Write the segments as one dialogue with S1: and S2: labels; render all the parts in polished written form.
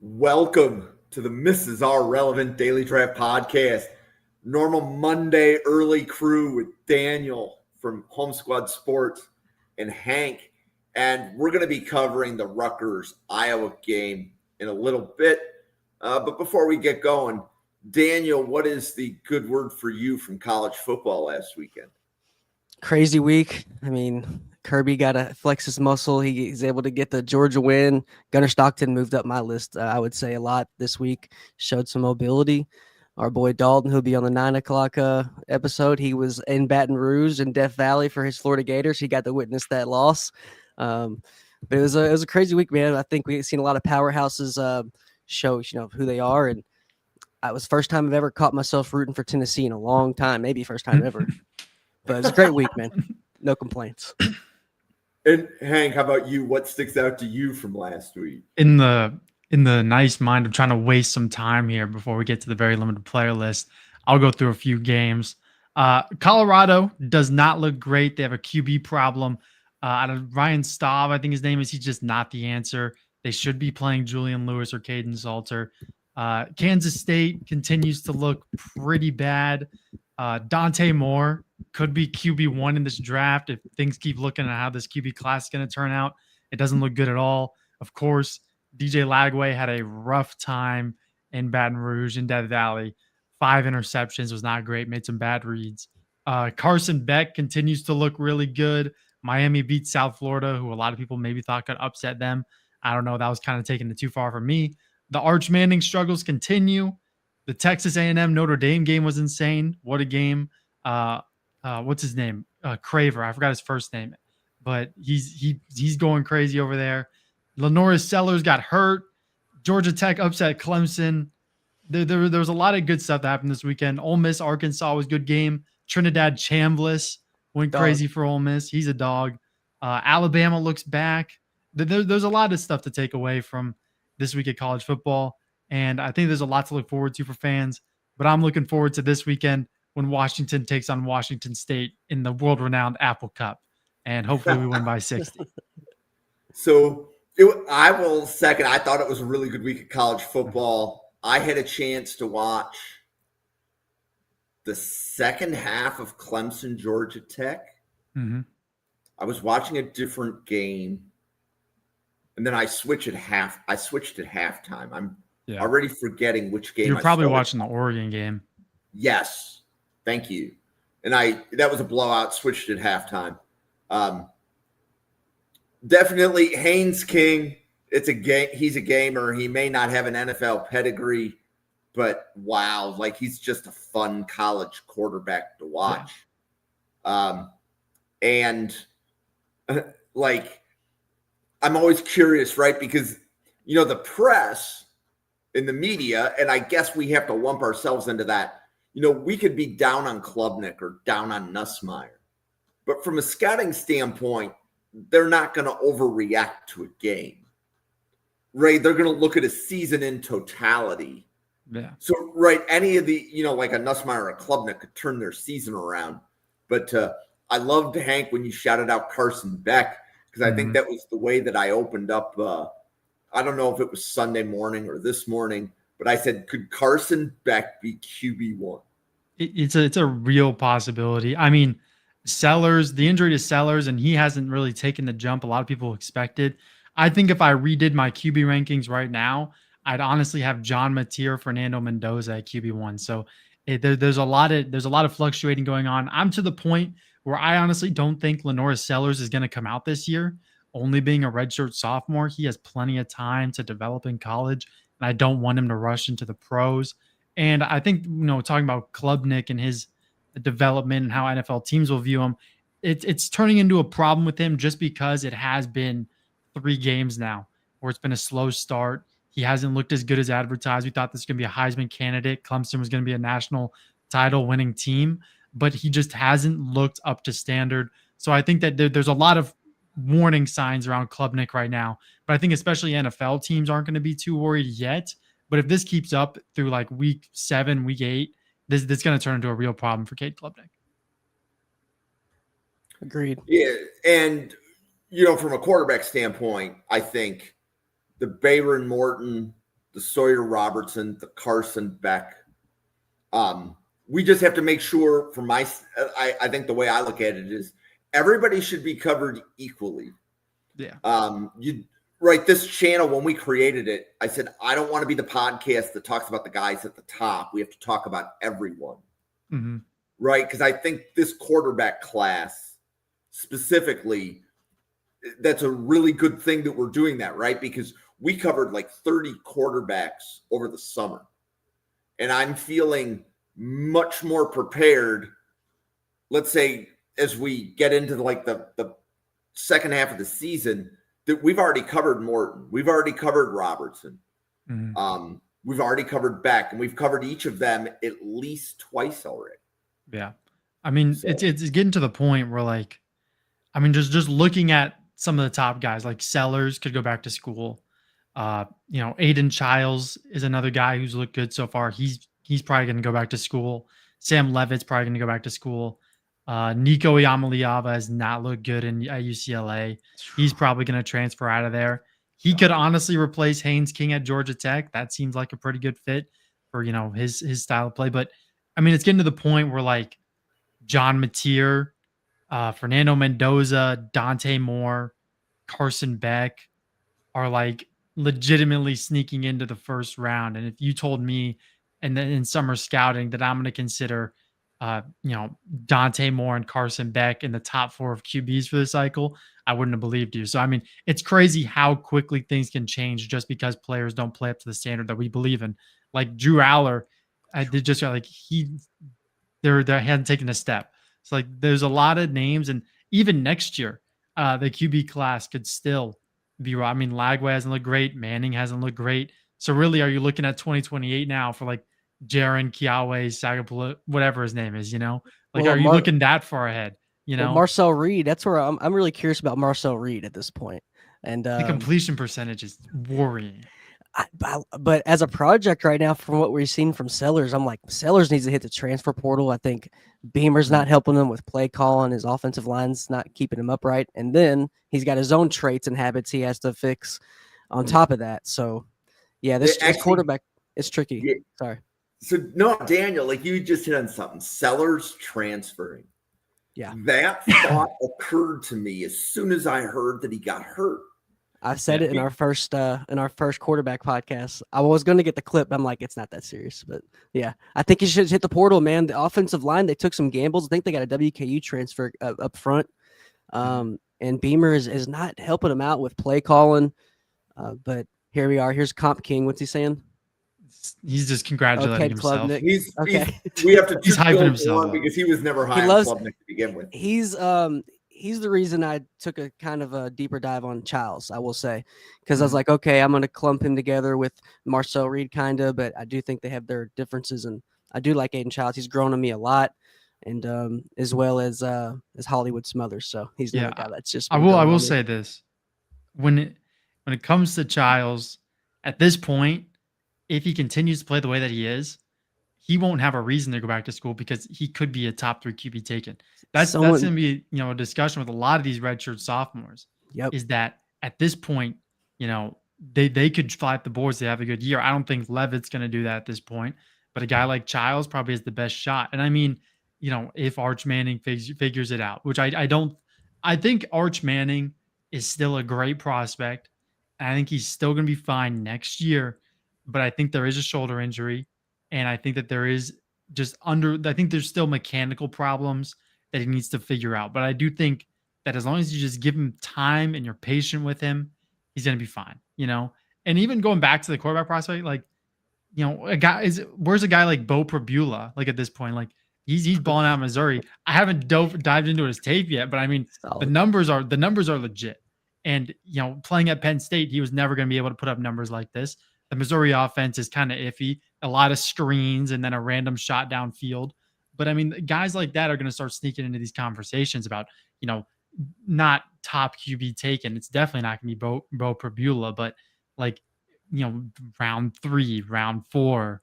S1: Welcome to the Mrs. Are Relevant Daily Draft Podcast. Normal Monday early crew with Daniel from Home Squad Sports and Hank. And we're going to be covering the Rutgers Iowa game in a little bit. But before we get going, Daniel, what is the good word for you from college football last weekend?
S2: Crazy week. I mean, Kirby got to flex his muscle. He's able to get the Georgia win. Gunnar Stockton moved up my list, I would say, a lot this week. Showed some mobility. Our boy Dalton, who'll be on the 9 o'clock episode, he was in Baton Rouge in Death Valley for his Florida Gators. He got to witness that loss. But it was a crazy week, man. I think we've seen a lot of powerhouses show, who they are. And it was the first time I've ever caught myself rooting for Tennessee in a long time, maybe first time ever. But it was a great week, man. No complaints.
S1: And Hank, how about you? What sticks out to you from last week?
S3: In the nice mind of trying to waste some time here before we get to the very limited player list, I'll go through a few games. Colorado does not look great. They have a QB problem. Out of Ryan Staub, I think his name is. He's just not the answer. They should be playing Julian Lewis or Caden Salter. Kansas State continues to look pretty bad. Dante Moore could be QB1 in this draft if things keep looking at how this QB class is going to turn out. It doesn't look good at all. Of course, DJ Lagway had a rough time in Baton Rouge in Death Valley. 5 interceptions, was not great, made some bad reads. Carson Beck continues to look really good. Miami beat South Florida, who a lot of people maybe thought could upset them. I don't know. That was kind of taking it too far for me. The Arch Manning struggles continue. The Texas A&M Notre Dame game was insane. What a game. What's his name? Craver. I forgot his first name, but he's going crazy over there. Lenoris Sellers got hurt. Georgia Tech upset Clemson. There was a lot of good stuff that happened this weekend. Ole Miss, Arkansas was a good game. Trinidad Chambliss went crazy for Ole Miss. He's a dog. Alabama looks back. There's a lot of stuff to take away from this week of college football. And I think there's a lot to look forward to for fans. But I'm looking forward to this weekend when Washington takes on Washington State in the world-renowned Apple Cup. And hopefully we win by 60.
S1: So I will second. I thought it was a really good week of college football. I had a chance to watch the second half of Clemson, Georgia Tech.
S3: Mm-hmm.
S1: I was watching a different game. And then I switched at halftime. I'm already forgetting which game.
S3: You're probably watching the Oregon game.
S1: Yes. Thank you. And that was a blowout, switched at halftime. Definitely Haynes King. It's a game. He's a gamer. He may not have an NFL pedigree, but wow, like he's just a fun college quarterback to watch. Yeah. I'm always curious, right? Because, the press in the media, and I guess we have to lump ourselves into that, we could be down on Klubnik or down on Nussmeier. But from a scouting standpoint, they're not going to overreact to a game, right? They're going to look at a season in totality.
S3: Yeah.
S1: So, right, any of the, like a Nussmeier or a Klubnik could turn their season around. But I loved, Hank, when you shouted out Carson Beck, because I think that was the way that I opened up. I don't know if it was Sunday morning or this morning, but I said, could Carson Beck be QB1?
S3: It's a real possibility. I mean, Sellers, the injury to Sellers, and he hasn't really taken the jump a lot of people expected. I think if I redid my QB rankings right now, I'd honestly have John Mateer, Fernando Mendoza at QB1. So there's a lot of fluctuating going on. I'm to the point where I honestly don't think Lenoris Sellers is going to come out this year. Only being a redshirt sophomore, he has plenty of time to develop in college, and I don't want him to rush into the pros. And I think, talking about Klubnik and his development and how NFL teams will view him, it's turning into a problem with him just because it has been 3 games now where it's been a slow start. He hasn't looked as good as advertised. We thought this was going to be a Heisman candidate. Clemson was going to be a national title winning team, but he just hasn't looked up to standard. So I think that there's a lot of warning signs around Klubnik right now, but I think especially NFL teams aren't going to be too worried yet. But if this keeps up through like week 7, week 8, this is going to turn into a real problem for Cade Klubnik.
S2: Agreed.
S1: Yeah, and from a quarterback standpoint, I think the Bayron Morton, the the Sawyer Robertson, the Carson Beck. We just have to make sure I think the way I look at it is everybody should be covered equally.
S3: Yeah.
S1: This channel, when we created it, I said, I don't want to be the podcast that talks about the guys at the top. We have to talk about everyone.
S3: Mm-hmm.
S1: Right? Because I think this quarterback class specifically, that's a really good thing that we're doing that, right? Because we covered like 30 quarterbacks over the summer. And I'm feeling much more prepared, let's say, as we get into the second half of the season, that we've already covered Morton. We've already covered Robertson. Mm-hmm. We've already covered Beck, and we've covered each of them at least twice already.
S3: Yeah. I mean, it's getting to the point where just looking at some of the top guys, like Sellers could go back to school. Aiden Childs is another guy who's looked good so far. He's probably going to go back to school. Sam Levitt's probably going to go back to school. Nico Iamaleava has not looked good at UCLA. He's probably going to transfer out of there. He could honestly replace Haynes King at Georgia Tech. That seems like a pretty good fit for, his style of play. But I mean, it's getting to the point where John Mateer, Fernando Mendoza, Dante Moore, Carson Beck are legitimately sneaking into the first round. And if you told me and then in summer scouting that I'm going to consider Dante Moore and Carson Beck in the top 4 of QBs for the cycle, I wouldn't have believed you. So, I mean, it's crazy how quickly things can change just because players don't play up to the standard that we believe in. Like Drew Aller, there hadn't taken a step. So there's a lot of names, and even next year, the QB class could still be raw. I mean, Lagway hasn't looked great. Manning hasn't looked great. So really, are you looking at 2028 now for Jaron Kiawe, Sagapula, whatever his name is, are you looking that far ahead?
S2: Marcel Reed, that's where I'm really curious about Marcel Reed at this point. And
S3: the completion percentage is worrying.
S2: But as a project right now, from what we've seen from Sellers, I'm like, Sellers needs to hit the transfer portal. I think Beamer's not helping him with play calling. His offensive line's not keeping him upright. And then he's got his own traits and habits he has to fix on top of that. So, yeah, this quarterback is tricky. Yeah. Sorry.
S1: So, no, Daniel, you just hit on something. Sellers transferring.
S2: Yeah.
S1: That thought occurred to me as soon as I heard that he got hurt.
S2: I said it in our first quarterback podcast. I was going to get the clip. I'm like, it's not that serious, but yeah, I think he should hit the portal, man. The offensive line, they took some gambles. I think they got a WKU transfer up front. And Beamer is not helping him out with play calling. But here we are. Here's Comp King. What's he saying?
S3: He's just congratulating himself.
S1: We have to
S3: he's hyping himself
S1: because he was never high on Klubnik to begin with.
S2: He's the reason I took a kind of a deeper dive on Childs, I will say, because I was like, okay, I'm going to clump him together with Marcel Reed kind of, but I do think they have their differences, and I do like Aiden Childs. He's grown on me a lot, and as well as Hollywood Smothers. So he's another guy that's just.
S3: I will say this: when it comes to Childs, at this point, if he continues to play the way that he is, he won't have a reason to go back to school because he could be a top 3 QB taken. That's going to be a discussion with a lot of these redshirt sophomores.
S2: Yep.
S3: Is that at this point, they could fly up the boards. They have a good year. I don't think Levitt's going to do that at this point, but a guy like Childs probably has the best shot. And I mean, if Arch Manning figures it out, which I don't, I think Arch Manning is still a great prospect. And I think he's still going to be fine next year, but I think there is a shoulder injury. And I think that there is I think there's still mechanical problems that he needs to figure out. But I do think that as long as you just give him time and you're patient with him, he's going to be fine, And even going back to the quarterback prospect, where's a guy like Bo Prabula, at this point? He's balling out in Missouri. I haven't dived into his tape yet, but I mean, the numbers are legit. And, playing at Penn State, he was never going to be able to put up numbers like this. The Missouri offense is kind of iffy, a lot of screens and then a random shot downfield. But I mean, guys like that are going to start sneaking into these conversations about, not top QB taken. It's definitely not going to be Bo Prabula, but round 3, round 4,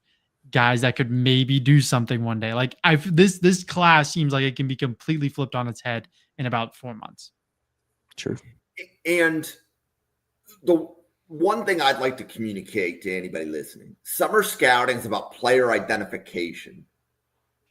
S3: guys that could maybe do something one day. This class seems like it can be completely flipped on its head in about 4 months.
S2: True.
S1: And one thing I'd like to communicate to anybody listening, summer scouting is about player identification.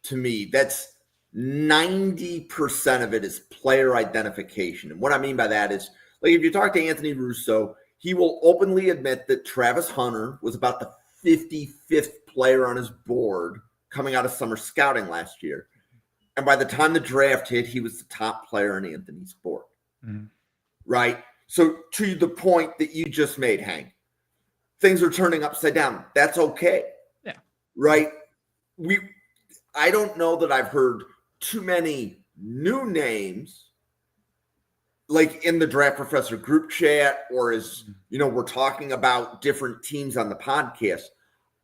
S1: To me, that's 90% of it is player identification. And what I mean by that is, like, if you talk to Anthony Russo, he will openly admit that Travis Hunter was about the 55th player on his board coming out of summer scouting last year. And by the time the draft hit, he was the top player on Anthony's board. Mm-hmm. Right? So to the point that you just made, Hank, things are turning upside down. That's okay.
S3: Yeah.
S1: Right? I don't know that I've heard too many new names like in the Draft Professor group chat, or as we're talking about different teams on the podcast.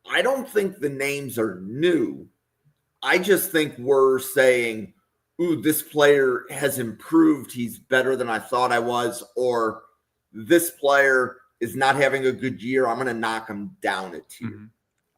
S1: I don't think the names are new. I just think we're saying, ooh, this player has improved. He's better than I thought I was. Or this player is not having a good year. I'm going to knock him down a tier. Mm-hmm.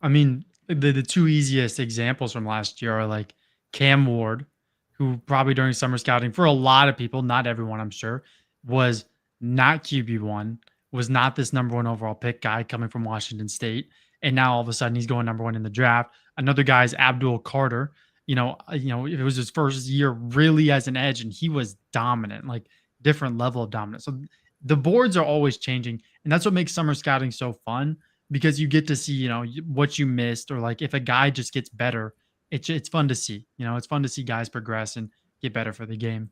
S3: I mean, the two easiest examples from last year are like Cam Ward, who probably during summer scouting for a lot of people, not everyone, I'm sure, was not QB1, was not this number one overall pick guy coming from Washington State. And now all of a sudden he's going number one in the draft. Another guy is Abdul Carter. It was his first year really as an edge, and he was dominant, like different level of dominance. So the boards are always changing, and that's what makes summer scouting so fun, because you get to see, what you missed, or like if a guy just gets better, it's fun to see. It's fun to see guys progress and get better for the game.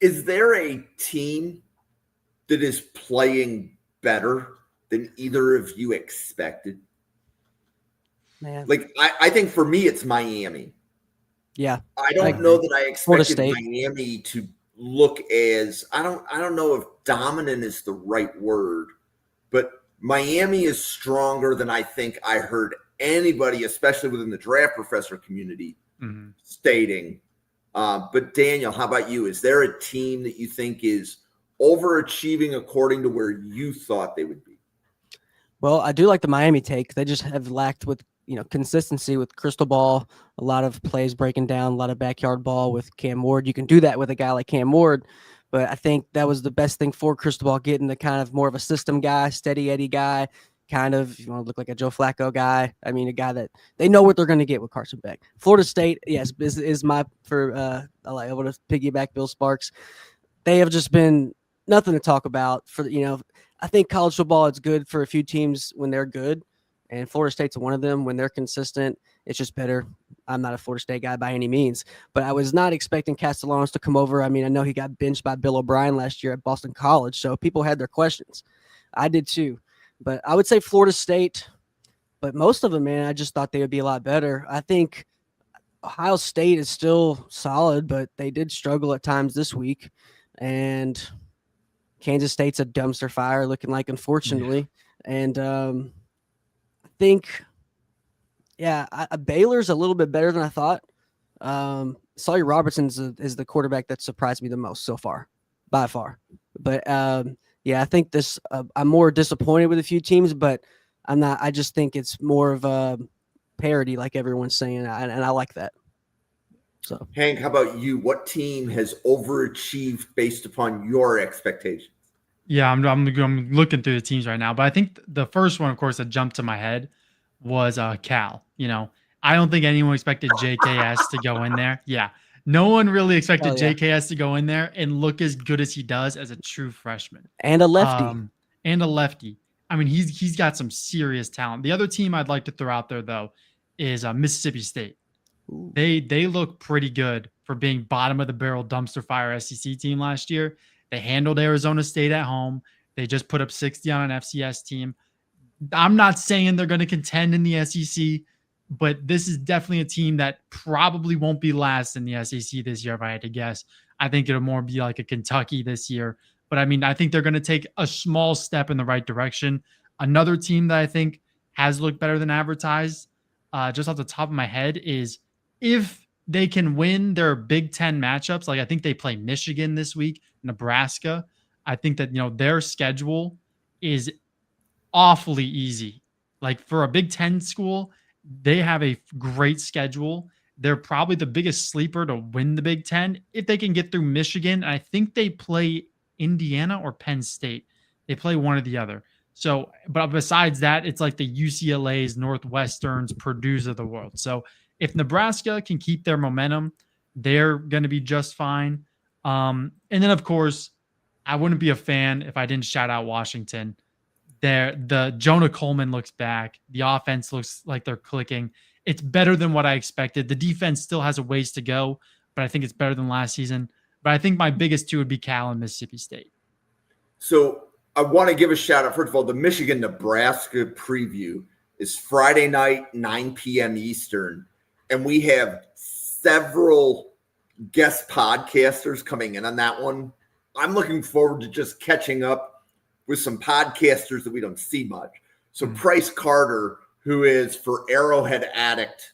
S1: Is there a team that is playing better than either of you expected?
S2: Man.
S1: Like, I think for me, it's Miami.
S2: Yeah.
S1: I don't know that I expected Miami to look as, I don't know if dominant is the right word, but Miami is stronger than I think I heard anybody, especially within the Draft Professor community, stating. But Daniel, how about you? Is there a team that you think is overachieving according to where you thought they would be?
S2: Well, I do like the Miami take. They just have lacked with consistency with crystal ball, a lot of plays breaking down, a lot of backyard ball with Cam Ward. You can do that with a guy like Cam Ward, but I think that was the best thing for crystal ball, getting the kind of more of a system guy, steady Eddie guy, kind of, if you want to look like a Joe Flacco guy. I mean, a guy that they know what they're going to get with Carson Beck. Florida State, yes, is my I able to piggyback Bill Sparks. They have just been nothing to talk about for I think college football is good for a few teams when they're good, and Florida State's one of them. When they're consistent, it's just better. I'm not a Florida State guy by any means, but I was not expecting Castellanos to come over. I mean, I know he got benched by Bill O'Brien last year at Boston College, so people had their questions. I did too, but I would say Florida State, but most of them, man, I just thought they would be a lot better. I think Ohio State is still solid, but they did struggle at times this week, and Kansas State's a dumpster fire looking like, unfortunately. Yeah. And I think, Baylor's a little bit better than I thought. Sawyer Robertson is the quarterback that surprised me the most so far, by far. But, I think I'm more disappointed with a few teams, but I'm not. I just think it's more of a parody, like everyone's saying, and I like that. So,
S1: Hank, how about you? What team has overachieved based upon your expectations?
S3: Yeah, I'm looking through the teams right now, but I think the first one, of course, that jumped to my head was Cal. I don't think anyone expected JKS to go in there. Yeah, no one really expected JKS to go in there and look as good as he does as a true freshman.
S2: And a lefty.
S3: I mean, he's got some serious talent. The other team I'd like to throw out there, though, is Mississippi State. Ooh. They look pretty good for being bottom of the barrel dumpster fire SEC team last year. They handled Arizona State at home. They just put up 60 on an FCS team. I'm not saying they're going to contend in the SEC, but this is definitely a team that probably won't be last in the SEC this year, if I had to guess. I think it'll more be like a Kentucky this year. But I mean, I think they're going to take a small step in the right direction. Another team that I think has looked better than advertised, just off the top of my head, is if they can win their Big Ten matchups, like I think they play Michigan this week, Nebraska. I think that, their schedule is awfully easy. Like for a Big Ten school, they have a great schedule. They're probably the biggest sleeper to win the Big Ten if they can get through Michigan. I think they play Indiana or Penn State. They play one or the other. So, but besides that, it's like the UCLA's, Northwesterns, Purdue's of the world. So if Nebraska can keep their momentum, they're going to be just fine. And then, of course, I wouldn't be a fan if I didn't shout out Washington. The Jonah Coleman looks back. The offense looks like they're clicking. It's better than what I expected. The defense still has a ways to go, but I think it's better than last season. But I think my biggest two would be Cal and Mississippi State.
S1: So I want to give a shout out. First of all, the Michigan-Nebraska preview is Friday night, 9 p.m. Eastern. And we have several guest podcasters coming in on that one. I'm looking forward to just catching up with some podcasters that we don't see much. So Price Carter, who is for Arrowhead Addict,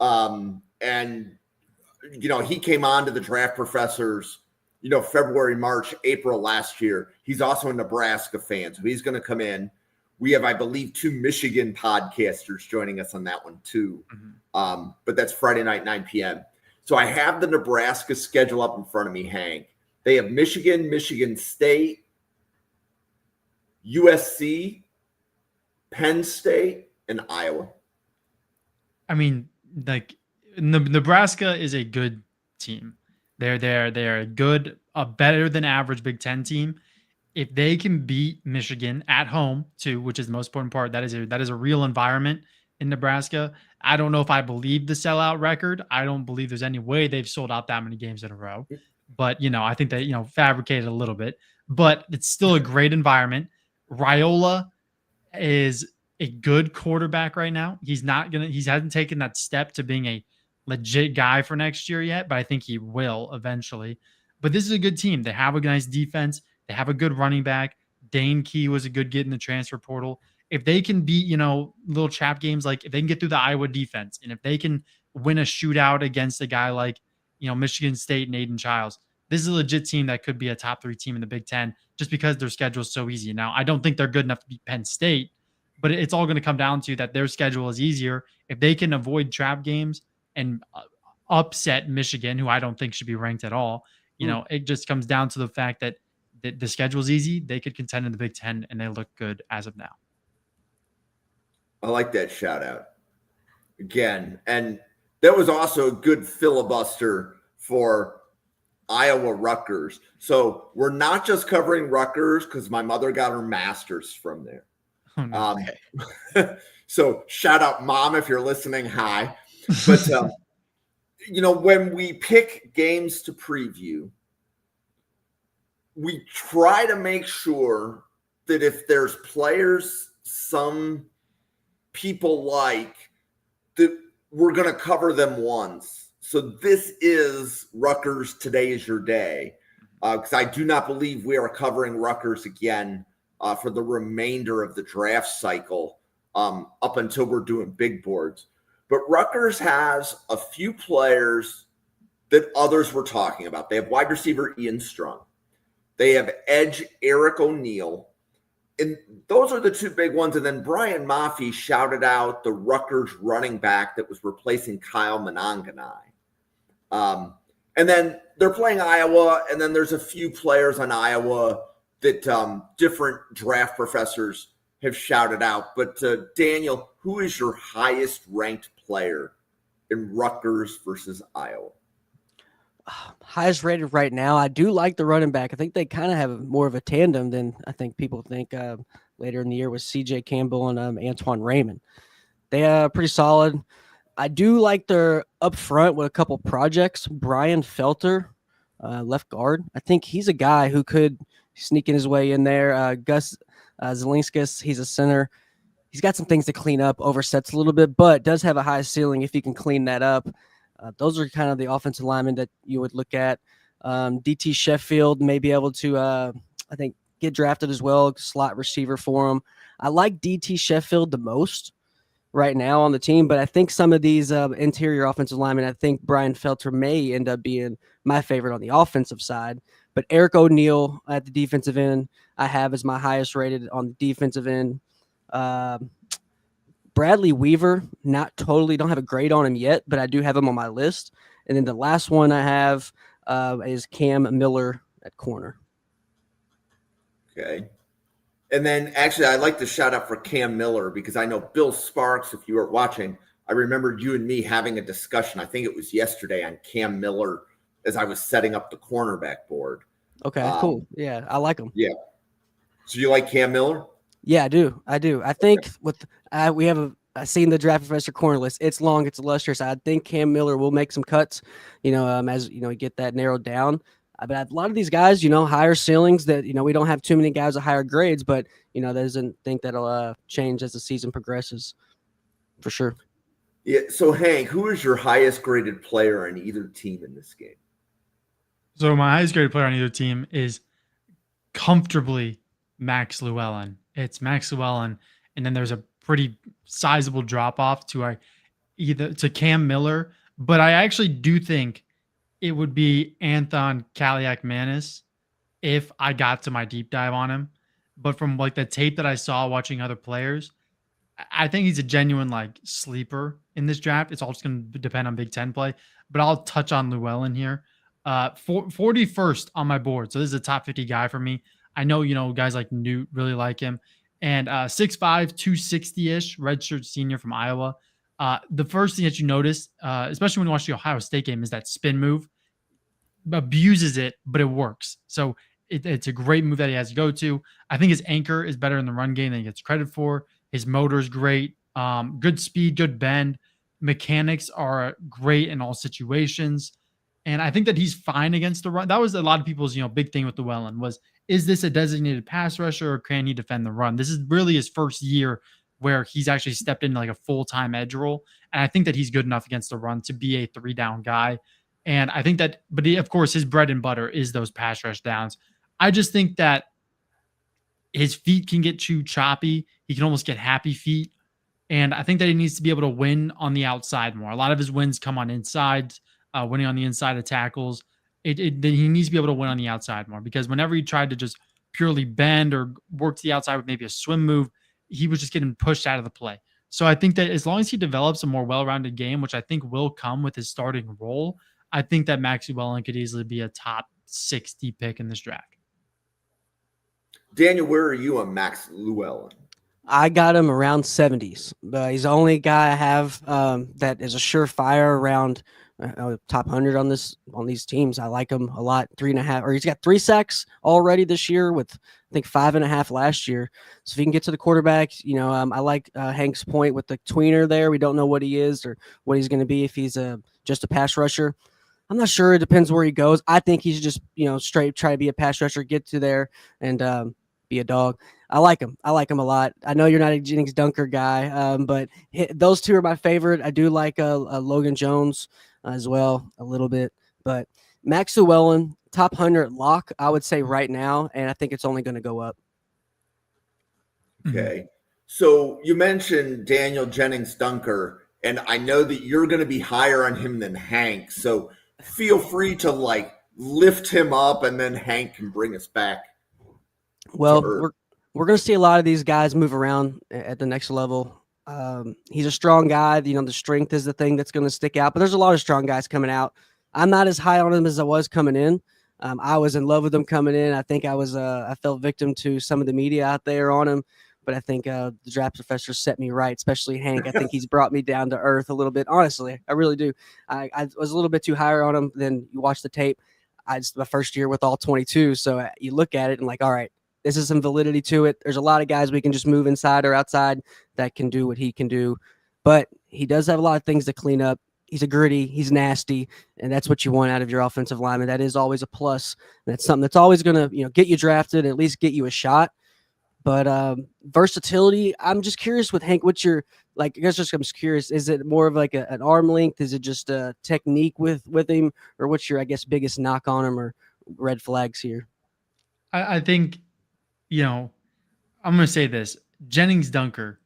S1: and he came on to the Draft Professors, February, March, April last year. He's also a Nebraska fan, so he's going to come in. We have, I believe, 2 Michigan podcasters joining us on that one too. But that's Friday night, 9 p.m. So I have the Nebraska schedule up in front of me, Hank. They have Michigan, Michigan State, USC, Penn State, and Iowa.
S3: I mean, like Nebraska is a good team. They're a good, a better than average Big Ten team. If they can beat Michigan at home too, which is the most important part, that is a real environment in Nebraska. I don't know if I believe the sellout record. I don't believe there's any way they've sold out that many games in a row. But I think they fabricated a little bit. But it's still a great environment. Raiola is a good quarterback right now. He hasn't taken that step to being a legit guy for next year yet, but I think he will eventually. But this is a good team. They have a nice defense. They have a good running back. Dane Key was a good get in the transfer portal. If they can beat, little trap games, like if they can get through the Iowa defense, and if they can win a shootout against a guy like, Michigan State and Aiden Childs, this is a legit team that could be a top 3 team in the Big Ten just because their schedule is so easy. Now, I don't think they're good enough to beat Penn State, but it's all going to come down to that their schedule is easier. If they can avoid trap games and upset Michigan, who I don't think should be ranked at all, it just comes down to the fact that the schedule is easy. They could contend in the Big Ten, and they look good as of now.
S1: I like that shout out again. And that was also a good filibuster for Iowa-Rutgers. So we're not just covering Rutgers because my mother got her master's from there.
S3: Oh, no.
S1: So shout out, Mom, if you're listening. Hi. But, when we pick games to preview, we try to make sure that if there's players some people like, that we're going to cover them once. So this is Rutgers, today is your day, because I do not believe we are covering Rutgers again for the remainder of the draft cycle up until we're doing big boards. But Rutgers has a few players that others were talking about. They have wide receiver Ian Strong. They have edge Eric O'Neill. And those are the 2 big ones. And then Brian Maffey shouted out the Rutgers running back that was replacing Kyle Monanganai. And then they're playing Iowa, and then there's a few players on Iowa that different draft professors have shouted out. But Daniel, who is your highest ranked player in Rutgers versus Iowa?
S2: Highest rated right now. I do like the running back. I think they kind of have more of a tandem than I think people think later in the year with CJ Campbell and Antoine Raymond. They are pretty solid. I do like their up front with a couple projects. Brian Felter, left guard. I think he's a guy who could sneak in his way in there. Gus Zelinskis, he's a center. He's got some things to clean up, oversets a little bit, but does have a high ceiling if he can clean that up. Those are kind of the offensive linemen that you would look at. DT Sheffield may be able to, I think, get drafted as well, slot receiver for him. I like DT Sheffield the most right now on the team, but I think some of these interior offensive linemen, I think Brian Felter may end up being my favorite on the offensive side. But Eric O'Neill at the defensive end, I have as my highest rated on the defensive end. Bradley Weaver, not totally, don't have a grade on him yet, but I do have him on my list. And then the last one I have is Cam Miller at corner.
S1: Okay. And then actually, I'd like to shout out for Cam Miller because I know Bill Sparks, if you were watching, I remembered you and me having a discussion. I think it was yesterday on Cam Miller as I was setting up the cornerback board.
S2: Okay, cool. Yeah, I like him.
S1: Yeah. So you like Cam Miller?
S2: Yeah, I do. I think with we have I seen the draft professor corner list. It's long, it's illustrious. I think Cam Miller will make some cuts, as get that narrowed down. But a lot of these guys, higher ceilings that, we don't have too many guys with higher grades, but, doesn't think that'll change as the season progresses for sure.
S1: Yeah. So Hank, who is your highest graded player on either team in this game?
S3: So my highest graded player on either team is comfortably Max Llewellyn. It's Max Llewellyn, and then there's a pretty sizable drop off to either to Cam Miller, but I actually do think it would be Anthon Kaliak-Manis if I got to my deep dive on him. But from like the tape that I saw watching other players, I think he's a genuine like sleeper in this draft. It's all just going to depend on Big Ten play, but I'll touch on Llewellyn here. 41st on my board. So this is a top 50 guy for me. I know, guys like Newt really like him. And 6'5", 260-ish, redshirt senior from Iowa. The first thing that you notice, especially when you watch the Ohio State game, is that spin move. Abuses it, but it works. So it's a great move that he has to go to. I think his anchor is better in the run game than he gets credit for. His motor is great. Good speed, good bend. Mechanics are great in all situations. And I think that he's fine against the run. That was a lot of people's, big thing with Llewellyn was, is this a designated pass rusher or can he defend the run? This is really his first year where he's actually stepped into like a full-time edge role. And I think that he's good enough against the run to be a 3-down guy. And I think that, but of course, his bread and butter is those pass rush downs. I just think that his feet can get too choppy. He can almost get happy feet. And I think that he needs to be able to win on the outside more. A lot of his wins come on insides. Winning on the inside of tackles. He needs to be able to win on the outside more because whenever he tried to just purely bend or work to the outside with maybe a swim move, he was just getting pushed out of the play. So I think that as long as he develops a more well-rounded game, which I think will come with his starting role, I think that Max Llewellyn could easily be a top 60 pick in this draft.
S1: Daniel, where are you on Max Llewellyn?
S2: I got him around 70s, but he's the only guy I have that is a surefire around top 100 on these teams. I like him a lot. 3.5, or he's got 3 sacks already this year with I think 5.5 last year. So if he can get to the quarterback, I like Hank's point with the tweener there. We don't know what he is or what he's going to be if he's just a pass rusher. I'm not sure. It depends where he goes. I think he's just straight try to be a pass rusher, get to there and be a dog. I like him. I like him a lot. I know you're not a Gennings dunker guy, but those two are my favorite. I do like Logan Jones as well a little bit, but Max Llewellyn, top 100 lock, I would say right now, and I think it's only going to go up.
S1: Okay. So you mentioned Daniel Jennings dunker, and I know that you're going to be higher on him than Hank, so feel free to lift him up and then Hank can bring us back.
S2: Well, we're going to see a lot of these guys move around at the next level. He's a strong guy. The strength is the thing that's going to stick out, but there's a lot of strong guys coming out. I'm not as high on him as I was coming in. I was in love with him coming in. I think I fell victim to some of the media out there on him, but I think the draft professor set me right, especially Hank. I think he's brought me down to earth a little bit. Honestly, I really do. I was a little bit too higher on him than you watch the tape. It's my first year with all 22. So you look at it and all right, this is some validity to it. There's a lot of guys we can just move inside or outside that can do what he can do. But he does have a lot of things to clean up. He's a gritty, he's nasty, and that's what you want out of your offensive lineman. That is always a plus. And that's something that's always going to get you drafted and at least get you a shot. But versatility, I'm just curious with Hank, what's your I'm just curious, is it more of an arm length? Is it just a technique with him? Or what's your, biggest knock on him or red flags here?
S3: I think I'm going to say this. Jennings dunker,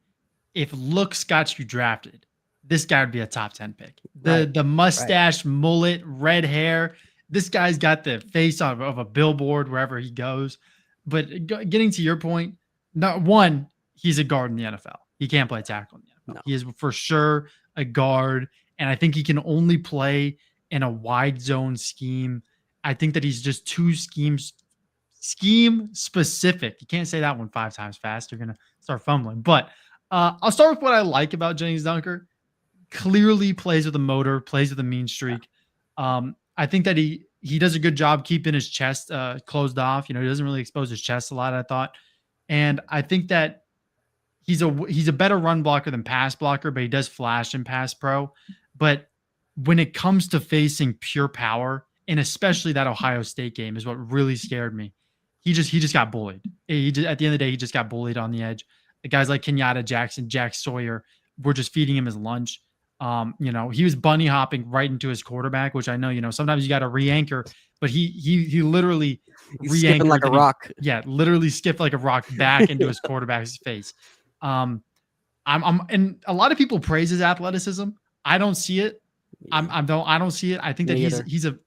S3: if looks got you drafted, this guy would be a top 10 pick. The mustache, mullet, red hair. This guy's got the face of a billboard wherever he goes. But getting to your point, not one, he's a guard in the NFL. He can't play tackle in the NFL. No. He is for sure a guard, and I think he can only play in a wide zone scheme. I think that he's just too scheme scheme specific. You can't say that one 5 times fast. You're going to start fumbling. But I'll start with what I like about Gennings Dunker. Clearly plays with a motor, plays with a mean streak. I think that he does a good job keeping his chest closed off. He doesn't really expose his chest a lot, I thought. And I think that he's a better run blocker than pass blocker, but he does flash in pass pro. But when it comes to facing pure power, and especially that Ohio State game is what really scared me. He just got bullied. At the end of the day, he just got bullied on the edge. The guys like Kenyatta Jackson, Jack Sawyer were just feeding him his lunch. He was bunny hopping right into his quarterback, which I know, sometimes you got to re-anchor, but he literally
S2: re-anchored like a rock.
S3: Literally skipped like a rock back into his quarterback's face. And a lot of people praise his athleticism. I don't see it. I don't see it. I think that he's a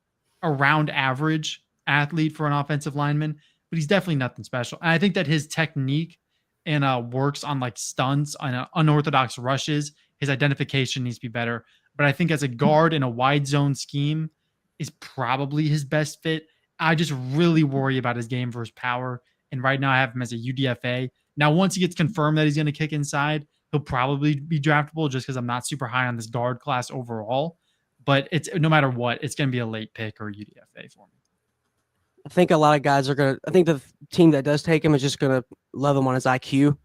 S3: around average athlete for an offensive lineman, but he's definitely nothing special. And I think that his technique and works on like stunts on unorthodox rushes. His identification needs to be better. But I think as a guard in a wide zone scheme is probably his best fit. I just really worry about his game versus power. And right now I have him as a UDFA. Now, once he gets confirmed that he's going to kick inside, he'll probably be draftable just because I'm not super high on this guard class overall. But it's no matter what, it's going to be a late pick or a UDFA for me.
S2: I think a lot of guys are going to – I think the team that does take him is just going to love him on his IQ.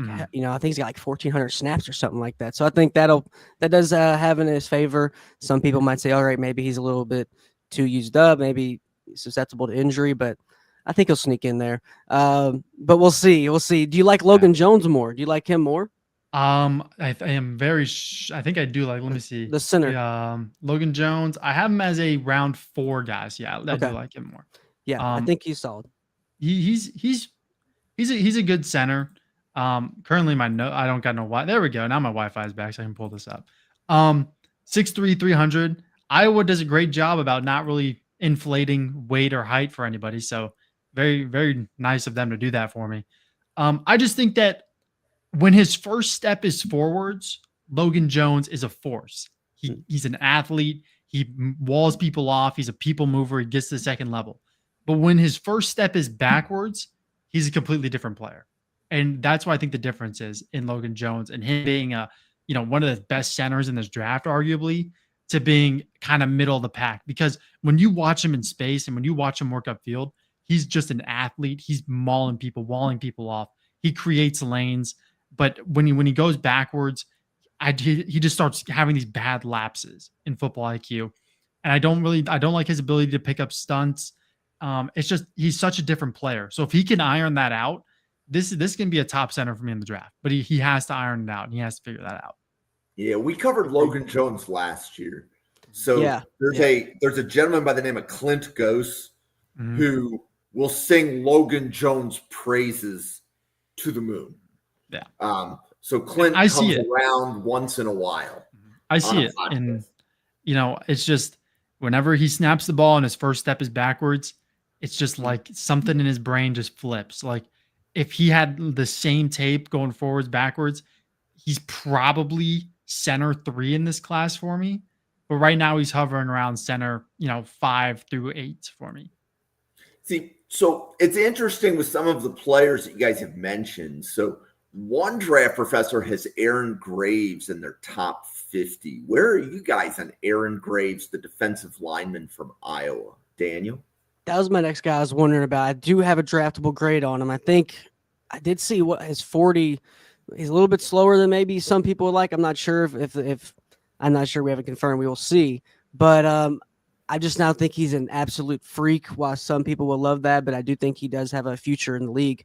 S2: I think he's got like 1,400 snaps or something like that. So I think that does have in his favor. Some people might say, all right, maybe he's a little bit too used up, maybe susceptible to injury, but I think he'll sneak in there. But we'll see. We'll see. Do you like Logan Jones more? Do you like him more?
S3: I am very. I think I do like. Let me see
S2: the center.
S3: Logan Jones. I have him as a round 4 guy. So yeah, I do like him more.
S2: Yeah, I think he's solid.
S3: He's a good center. Currently I don't got no Wi. There we go. Now my Wi-Fi is back, so I can pull this up. 6'3", 300. Iowa does a great job about not really inflating weight or height for anybody. So very, very nice of them to do that for me. I just think that when his first step is forwards, Logan Jones is a force. He's an athlete. He walls people off. He's a people mover. He gets to the second level. But when his first step is backwards, he's a completely different player. And that's why I think the difference is in Logan Jones and him being one of the best centers in this draft, arguably, to being kind of middle of the pack. Because when you watch him in space and when you watch him work upfield, he's just an athlete. He's mauling people, walling people off. He creates lanes. But when he goes backwards, he just starts having these bad lapses in football IQ. And I don't like his ability to pick up stunts. It's just he's such a different player. So if he can iron that out, this can be a top center for me in the draft. But he has to iron it out and he has to figure that out.
S1: Yeah, we covered Logan Jones last year. So there's a gentleman by the name of Clint Gose who will sing Logan Jones praises to the moon.
S3: Yeah.
S1: So Clint comes around once in a while.
S3: I see it. And it's just whenever he snaps the ball and his first step is backwards, it's just like something in his brain just flips. Like if he had the same tape going forwards, backwards, he's probably center 3 in this class for me. But right now he's hovering around center, 5 through 8 for me.
S1: See, so it's interesting with some of the players that you guys have mentioned. So one draft professor has Aaron Graves in their top 50. Where are you guys on Aaron Graves, the defensive lineman from Iowa? Daniel?
S2: That was my next guy I was wondering about. I do have a draftable grade on him. I think I did see what his 40. He's a little bit slower than maybe some people would like. I'm not sure if I'm not sure. We haven't confirmed. We will see. But I just now think he's an absolute freak. While some people will love that, but I do think he does have a future in the league.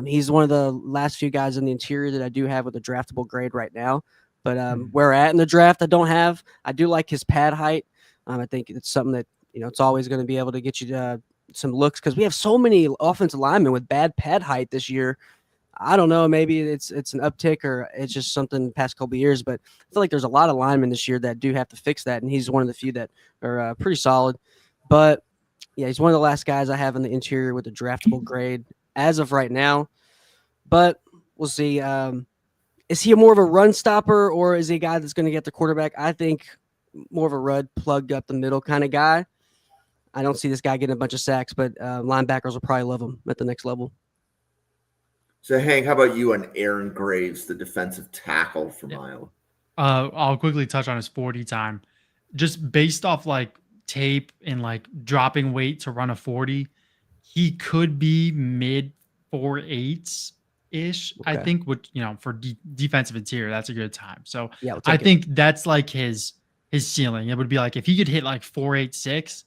S2: He's one of the last few guys in the interior that I do have with a draftable grade right now. But where we're at in the draft, I do like his pad height. I think it's something that it's always going to be able to get you some looks because we have so many offensive linemen with bad pad height this year. I don't know. Maybe it's an uptick or it's just something the past couple of years, but I feel like there's a lot of linemen this year that do have to fix that, and he's one of the few that are pretty solid. But, yeah, he's one of the last guys I have in the interior with a draftable grade as of right now. But we'll see. Is he more of a run stopper or is he a guy that's going to get the quarterback? I think more of a run plugged up the middle kind of guy. I don't see this guy getting a bunch of sacks, but linebackers will probably love him at the next level.
S1: So, Hank, how about you on Aaron Graves, the defensive tackle from Iowa?
S3: I'll quickly touch on his 40 time. Just based off like tape and like dropping weight to run a 40, he could be mid 4.8s ish. I think, which, for defensive interior, that's a good time. So
S2: yeah,
S3: I think that's like his ceiling. It would be like if he could hit like 4.86,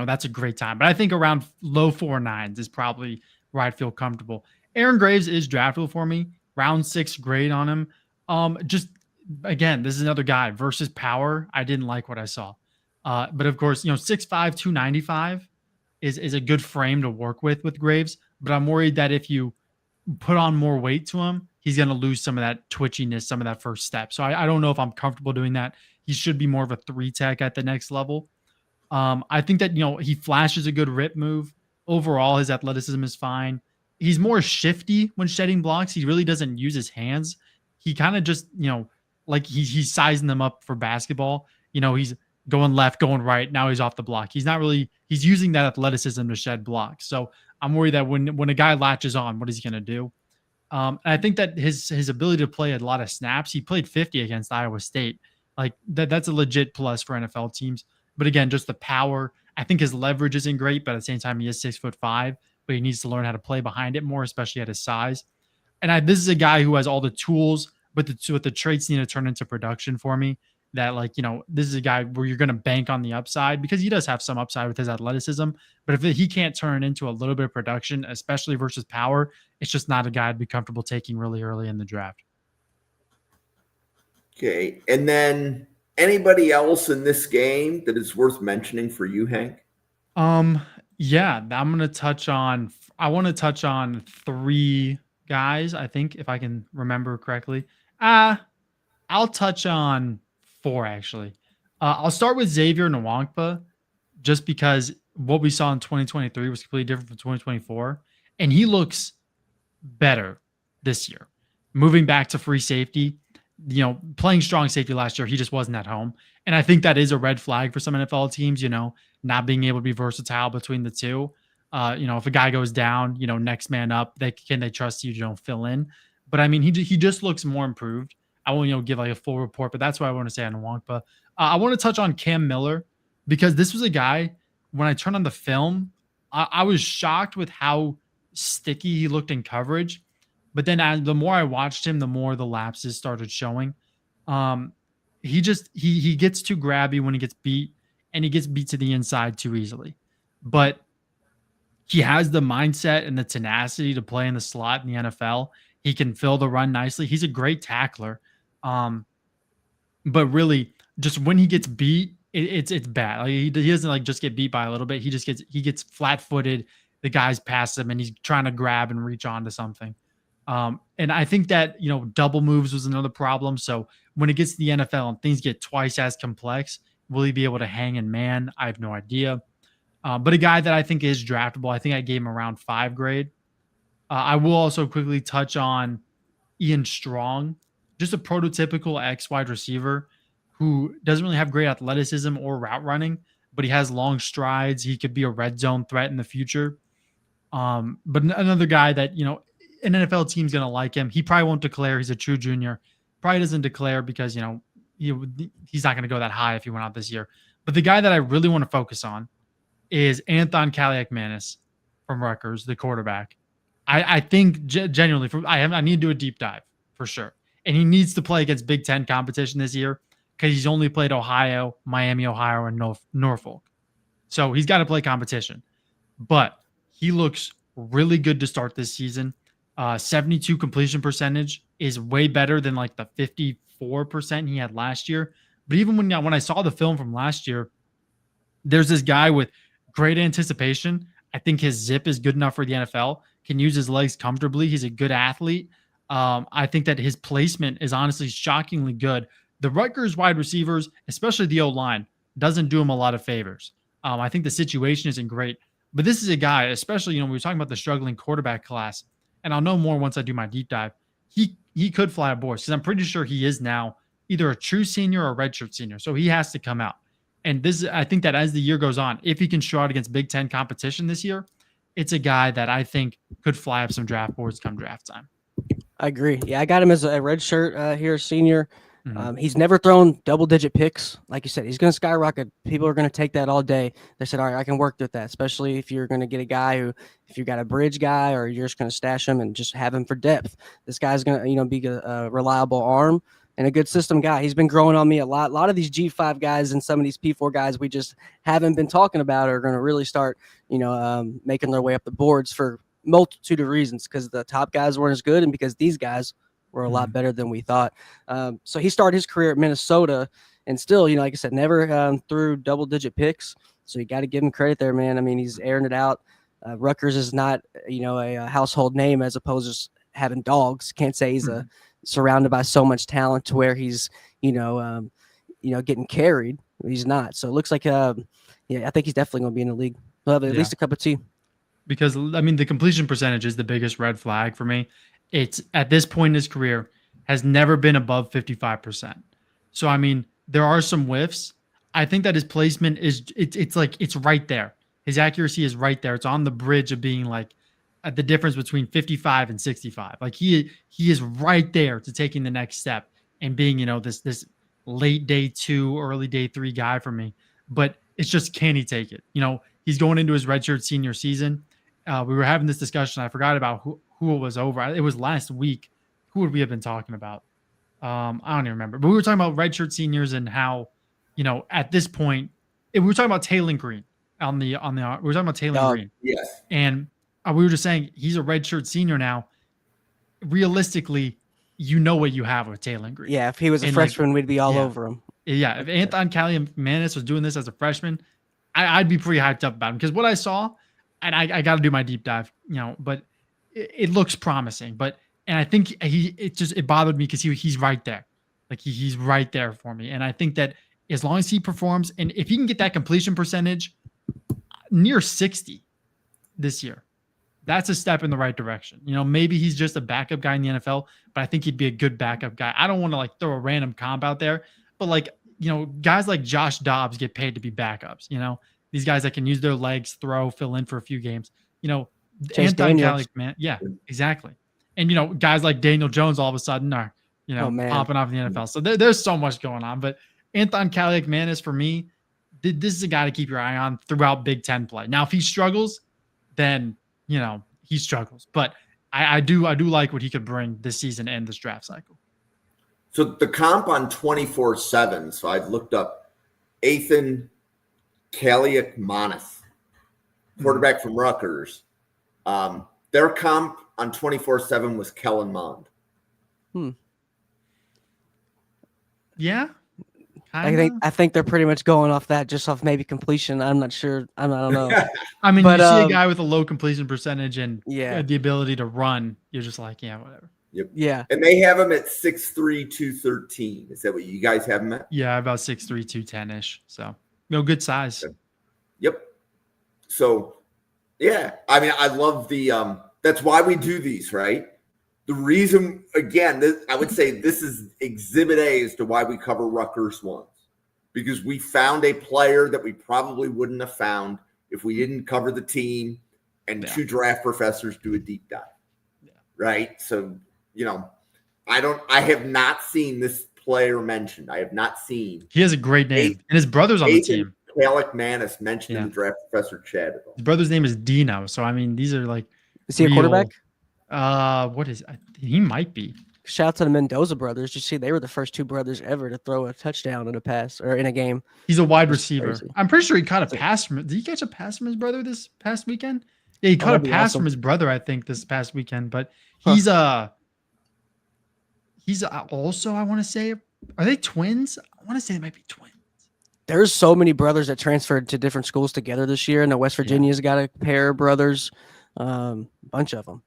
S3: that's a great time. But I think around low 4.9s is probably where I'd feel comfortable. Aaron Graves is draftable for me. Round 6 grade on him. Just again, this is another guy versus power. I didn't like what I saw. But of course, 6'5", 295 is a good frame to work with Graves. But I'm worried that if you put on more weight to him, he's going to lose some of that twitchiness, some of that first step. So I don't know if I'm comfortable doing that. He should be more of a 3-tech at the next level. I think that, he flashes a good rip move. Overall, his athleticism is fine. He's more shifty when shedding blocks. He really doesn't use his hands. He kind of just, like he's sizing them up for basketball. He's going left, going right. Now he's off the block. He's using that athleticism to shed blocks. So I'm worried that when a guy latches on, what is he going to do? And I think that his ability to play a lot of snaps, he played 50 against Iowa State. Like that's a legit plus for NFL teams. But again, just the power. I think his leverage isn't great, but at the same time, he is 6'5", but he needs to learn how to play behind it more, especially at his size. And this is a guy who has all the tools, but the traits need to turn into production for me. That this is a guy where you're going to bank on the upside because he does have some upside with his athleticism. But if he can't turn it into a little bit of production, especially versus power, it's just not a guy I'd be comfortable taking really early in the draft.
S1: Okay. And then anybody else in this game that is worth mentioning for you, Hank?
S3: Yeah, I want to touch on 3 guys, I think, if I can remember correctly. I'll touch on 4, actually. I'll start with Xavier Nwankpa, just because what we saw in 2023 was completely different from 2024, and he looks better this year. Moving back to free safety, playing strong safety last year, he just wasn't at home. And I think that is a red flag for some NFL teams, not being able to be versatile between the two. If a guy goes down, next man up, they trust you to fill in. But I mean, he just looks more improved. I won't give like a full report, but that's what I want to say on Nwankpa. I want to touch on Cam Miller because this was a guy, when I turned on the film, I was shocked with how sticky he looked in coverage. But then the more I watched him, the more the lapses started showing. He gets too grabby when he gets beat, and he gets beat to the inside too easily. But he has the mindset and the tenacity to play in the slot in the NFL. He can fill the run nicely. He's a great tackler. But really, just when he gets beat, it's bad. Like he doesn't just get beat by a little bit. He gets flat-footed. The guys pass him, and he's trying to grab and reach onto something. And I think that, double moves was another problem. So when it gets to the NFL and things get twice as complex, will he be able to hang in man? I have no idea. But a guy that I think is draftable, I think I gave him around 5 grade. I will also quickly touch on Ian Strong, just a prototypical X wide receiver who doesn't really have great athleticism or route running, but he has long strides. He could be a red zone threat in the future. But another guy that, an NFL team's going to like him. He probably won't declare. He's a true junior. Probably doesn't declare because, he's not going to go that high if he went out this year. But the guy that I really want to focus on is Anton Kaliakmanis from Rutgers, the quarterback. I think genuinely, I need to do a deep dive for sure. And he needs to play against Big Ten competition this year because he's only played Ohio, Miami, Ohio, and Norfolk. So he's got to play competition. But he looks really good to start this season. 72 completion percentage is way better than like the 54% he had last year. But even when I saw the film from last year, there's this guy with great anticipation. I think his zip is good enough for the NFL, can use his legs comfortably. He's a good athlete. I think that his placement is honestly shockingly good. The Rutgers wide receivers, especially the O-line, doesn't do him a lot of favors. I think the situation isn't great. But this is a guy, especially, we were talking about the struggling quarterback class, and I'll know more once I do my deep dive. He could fly a board because I'm pretty sure he is now either a true senior or a redshirt senior. So he has to come out. And I think that as the year goes on, if he can show out against Big Ten competition this year, it's a guy that I think could fly up some draft boards come draft time.
S2: I agree. Yeah, I got him as a red shirt here, senior.
S3: Mhm.
S2: He's never thrown double-digit picks. Like you said, he's going to skyrocket. People are going to take that all day. They said, all right, I can work with that, especially if you're going to get a guy who, if you got a bridge guy or you're just going to stash him and just have him for depth. This guy's going to, be a reliable arm and a good system guy. He's been growing on me a lot. A lot of these G5 guys and some of these P4 guys we just haven't been talking about are going to really start, making their way up the boards for multitude of reasons, because the top guys weren't as good and because these guys were a lot better than we thought. So he started his career at Minnesota and still, like I said, never threw double-digit picks. So you got to give him credit there, man. I mean, he's airing it out. Rutgers is not, a household name as opposed to just having dogs. Can't say he's surrounded by so much talent to where he's, getting carried. He's not. So it looks like, I think he's definitely going to be in the league. He'll have at least a cup of tea.
S3: Because, the completion percentage is the biggest red flag for me. It's at this point in his career has never been above 55%. So, there are some whiffs. I think that his placement it's right there. His accuracy is right there. It's on the bridge of being like at the difference between 55 and 65. Like he is right there to taking the next step and being, this late day 2, early day 3 guy for me. But it's just, can he take it? He's going into his redshirt senior season. We were having this discussion. I forgot about who it was over. It was last week. Who would we have been talking about? I don't even remember. But we were talking about redshirt seniors and how, at this point, we were talking about Taylor Green we were talking about Taylor Green.
S1: Yes.
S3: And we were just saying he's a redshirt senior now. Realistically, what you have with Taylor Green.
S2: Yeah, if he was a freshman, we'd be all over him.
S3: Yeah, if Anton Kaliamanis was doing this as a freshman, I'd be pretty hyped up about him, because what I saw, and I got to do my deep dive, but it looks promising. And I think it bothered me because he's right there. Like he's right there for me. And I think that as long as he performs, and if he can get that completion percentage near 60 this year, that's a step in the right direction. Maybe he's just a backup guy in the NFL, but I think he'd be a good backup guy. I don't want to throw a random comp out there, but guys like Josh Dobbs get paid to be backups. These guys that can use their legs, throw, fill in for a few games. Anton Kaliak, man. Yeah, exactly. And, guys like Daniel Jones all of a sudden are, popping off in the NFL. So there's so much going on. But Anton Kaliak-Manis, for me, this is a guy to keep your eye on throughout Big Ten play. Now, if he struggles, then, he struggles. But I do like what he could bring this season and this draft cycle.
S1: So the comp on 24/7, so I've looked up Anton Kaliak-Manis, quarterback from Rutgers. Their comp on 24/7 was Kellen Mond.
S3: Yeah.
S2: I think they're pretty much going off that, just off maybe completion. I'm not sure. I don't know.
S3: But, you see a guy with a low completion percentage and the ability to run, you're just like, yeah, whatever.
S1: Yep.
S2: Yeah.
S1: And they have him at 6'3", 213. Is that what you guys have him at?
S3: Yeah, about 6'3", 210-ish. So, good size.
S1: Yep. So, yeah. I love the that's why we do these, right? The reason, again, I would say this is exhibit A as to why we cover Rutgers ones. Because we found a player that we probably wouldn't have found if we didn't cover the team and 2 draft professors do a deep dive. Yeah. Right? So, I have not seen this player mentioned. I have not seen.
S3: He has a great name. And his brother's on the team.
S1: Kaliak-Manis mentioned in the draft professor chat at all.
S3: His brother's name is Dino. So, these are like.
S2: Is he a quarterback?
S3: What is he might be.
S2: Shout out to the Mendoza brothers. You see, they were the first 2 brothers ever to throw a touchdown in a pass or in a game.
S3: He's a wide receiver. Crazy. I'm pretty sure he caught a pass from. Did he catch a pass from his brother this past weekend? Yeah, he caught a pass from his brother, I think, this past weekend. But he's also, I want to say, are they twins? I want to say they might be twins.
S2: There's so many brothers that transferred to different schools together this year. And West Virginia's got a pair of brothers. Bunch of them.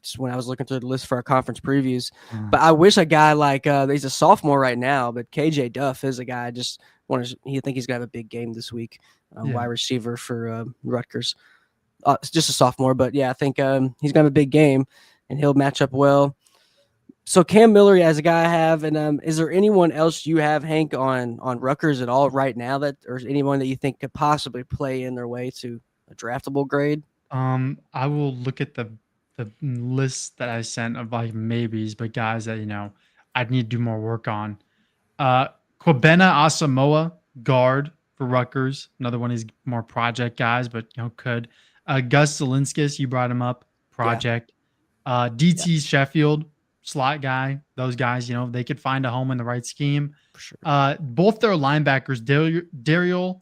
S2: Just when I was looking through the list for our conference previews, but I wish a guy like he's a sophomore right now, but KJ Duff is a guy I just want to. I think he's gonna have a big game this week. Wide receiver for Rutgers. It's just a sophomore, but yeah, I think he's gonna have a big game and he'll match up well. So Cam Miller as a guy I have, and is there anyone else you have, Hank, on Rutgers at all right now or is anyone that you think could possibly play in their way to a draftable grade?
S3: I will look at the list that I sent of like maybes, but guys that I'd need to do more work on. Kwabena Asamoah, guard for Rutgers, another one of these more project guys, but could. Gus Zielinskis, you brought him up, project. DT Sheffield, slot guy. Those guys, they could find a home in the right scheme.
S2: For sure.
S3: Both their linebackers, Daryl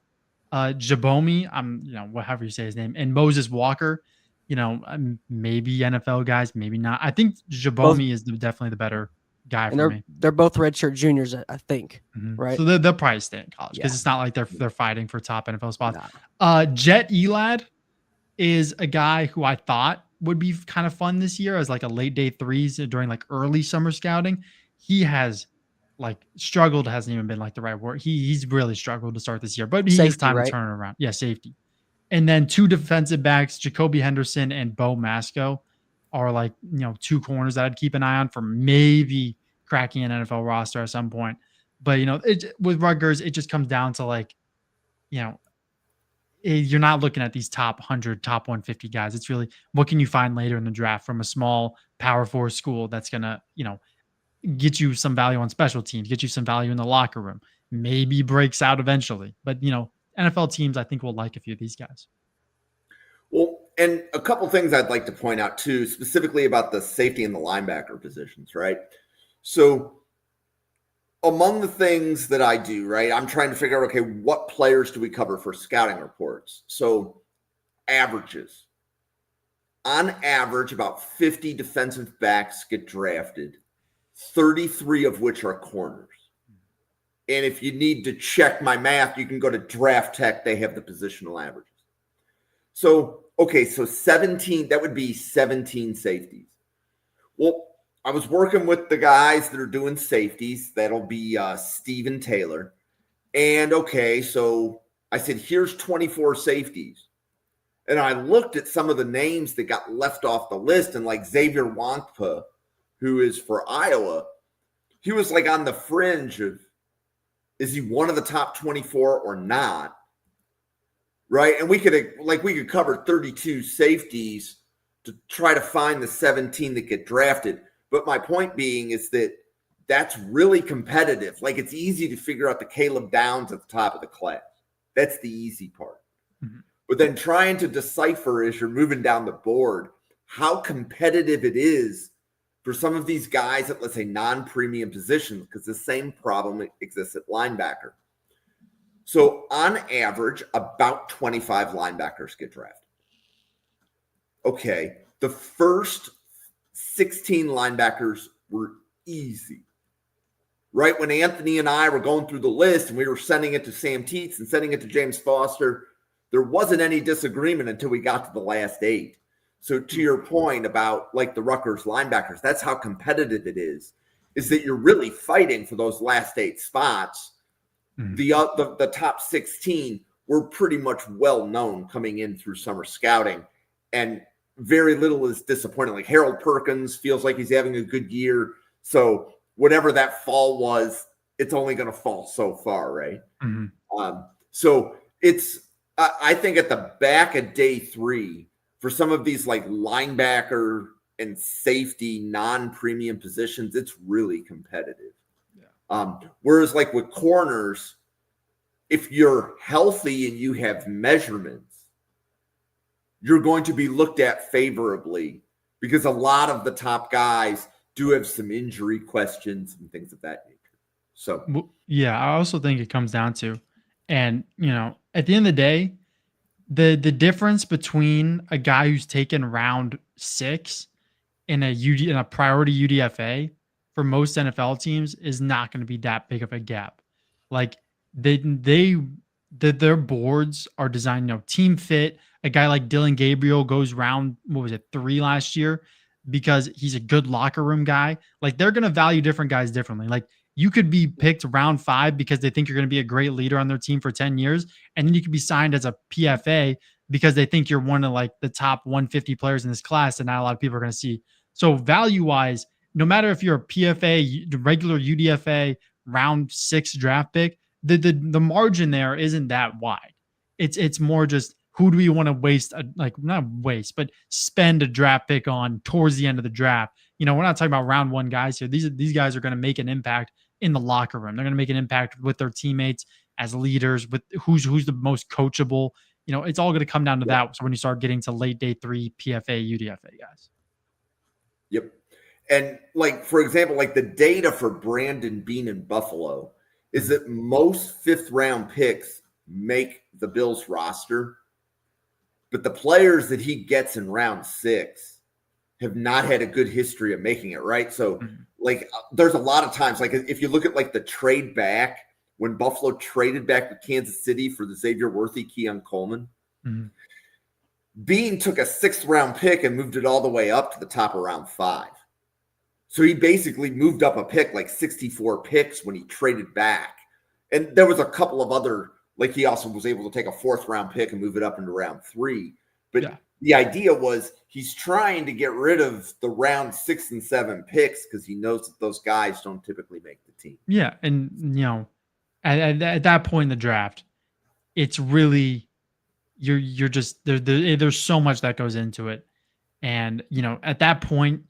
S3: Jabomi, whatever you say his name, and Moses Walker, maybe NFL guys, maybe not. I think Jabomi is definitely the better guy for me.
S2: They're both redshirt juniors, I think, right?
S3: So they'll probably stay in college because it's not like they're fighting for top NFL spots.
S2: Nah.
S3: Jet Elad is a guy who I thought would be kind of fun this year as like a late day threes during like early summer scouting. He has like struggled, hasn't even been like the right word. He's really struggled to start this year, but he has time to turn it around. Yeah, safety. And then two defensive backs, Jacoby Henderson and Bo Masco, are like, two corners that I'd keep an eye on for maybe cracking an NFL roster at some point. But, with Rutgers, it just comes down to like, you're not looking at these top 100, top 150 guys. It's really what can you find later in the draft from a small Power 4 school that's going to, get you some value on special teams, get you some value in the locker room, maybe breaks out eventually. But, NFL teams, I think, will like a few of these guys.
S1: Well, and a couple things I'd like to point out, too, specifically about the safety and the linebacker positions, right? So among the things that I do, right, I'm trying to figure out, okay, what players do we cover for scouting reports? So averages. On average, about 50 defensive backs get drafted, 33 of which are corners. And if you need to check my math, you can go to Draft Tech. They have the positional averages. So, okay, so 17, that would be 17 safeties. Well, I was working with the guys that are doing safeties. That'll be Steven Taylor. And, okay, so I said, here's 24 safeties. And I looked at some of the names that got left off the list, and like Xavier Nwankpa, who is for Iowa, he was like on the fringe of, is he one of the top 24 or not? Right? And we could cover 32 safeties to try to find the 17 that get drafted. But my point being is that that's really competitive. Like, it's easy to figure out the Caleb Downs at the top of the class. That's the easy part. Mm-hmm. But then trying to decipher as you're moving down the board how competitive it is for some of these guys at, let's say, non-premium positions, because the same problem exists at linebacker. So on average, about 25 linebackers get drafted. Okay, the first 16 linebackers were easy. Right when Anthony and I were going through the list and we were sending it to Sam Teets and sending it to James Foster, there wasn't any disagreement until we got to the last 8. So to your point about like the Rutgers linebackers, that's how competitive it is that you're really fighting for those last 8 spots. Mm-hmm. The top 16 were pretty much well known coming in through summer scouting, and very little is disappointing. Like Harold Perkins feels like he's having a good year. So whatever that fall was, it's only going to fall so far, right? Mm-hmm. So it's, I think at the back of day 3, for some of these like linebacker and safety non-premium positions, it's really competitive. Yeah. Whereas like with corners, if you're healthy and you have measurements, you're going to be looked at favorably because a lot of the top guys do have some injury questions and things of that nature. So,
S3: yeah, I also think it comes down to, and at the end of the day, the difference between a guy who's taken round 6 in a priority UDFA for most NFL teams is not going to be that big of a gap. Like their boards are designed, team fit. A guy like Dylan Gabriel goes round, 3 last year because he's a good locker room guy. Like they're going to value different guys differently. Like you could be picked round 5 because they think you're going to be a great leader on their team for 10 years. And then you could be signed as a PFA because they think you're one of like the top 150 players in this class that not a lot of people are going to see. So value wise, no matter if you're a PFA, the regular UDFA round 6 draft pick, the margin there isn't that wide. It's more just who do we want to waste, not waste, but spend a draft pick on towards the end of the draft. We're not talking about round 1 guys here. These guys are going to make an impact in the locker room. They're going to make an impact with their teammates as leaders, with who's the most coachable. It's all going to come down to that. So when you start getting to late day 3 PFA, UDFA guys.
S1: Yep. And for example, the data for Brandon Bean in Buffalo is that most 5th round picks make the Bills roster, but the players that he gets in round 6 have not had a good history of making it, right? So there's a lot of times, if you look at the trade back, when Buffalo traded back with Kansas City for the Xavier Worthy, Keon Coleman, Bean took a 6th round pick and moved it all the way up to the top of round 5. So he basically moved up a pick 64 picks when he traded back. And there was a couple of other, he also was able to take a 4th round pick and move it up into round 3. But the idea was he's trying to get rid of the round 6 and 7 picks because he knows that those guys don't typically make the team.
S3: Yeah. And, at that point in the draft, it's really, you're just, there's so much that goes into it. And, at that point,